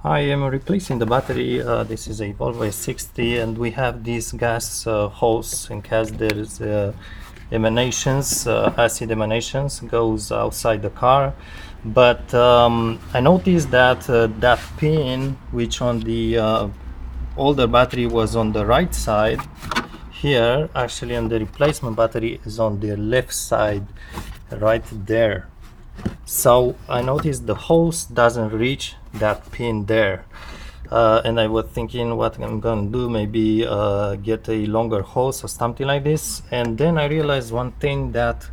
I am replacing the battery. This is a Volvo S60 and we have this gas hose in case there's emanations, acid emanations goes outside the car. But I noticed that that pin, which on the older battery was on the right side, here actually on the replacement battery is on the left side, right there. So I noticed the hose doesn't reach that pin there, and I was thinking what I'm gonna do, maybe get a longer hose or something like this. And then I realized one thing, that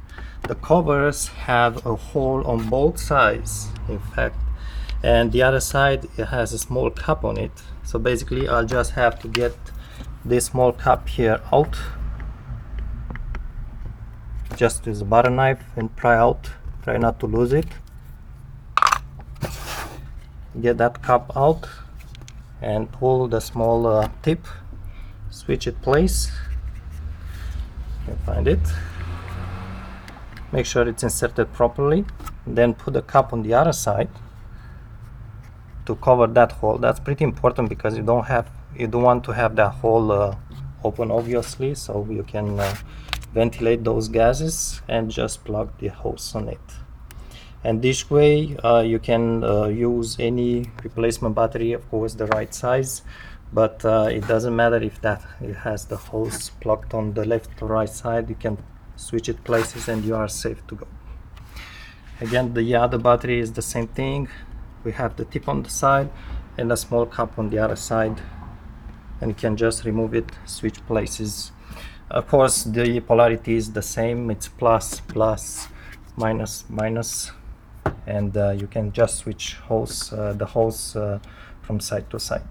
the covers have a hole on both sides, in fact, and the other side it has a small cap on it. So basically I'll just have to get this small cap here out, just use a butter knife and pry out. Try not to lose it. Get that cap out and pull the small tip, switch it place. You can find it. Make sure it's inserted properly. Then put the cap on the other side to cover that hole. That's pretty important because you don't want to have that hole open, obviously, so you can ventilate those gases, and just plug the hose on it. And this way you can use any replacement battery, of course the right size, but it doesn't matter if it has the hose plugged on the left or right side. You can switch it places and you are safe to go. Again, the other battery is the same thing. We have the tip on the side and a small cap on the other side, and you can just remove it, switch places. Of course the polarity is the same, it's plus plus, minus minus, and you can just switch the hose from side to side.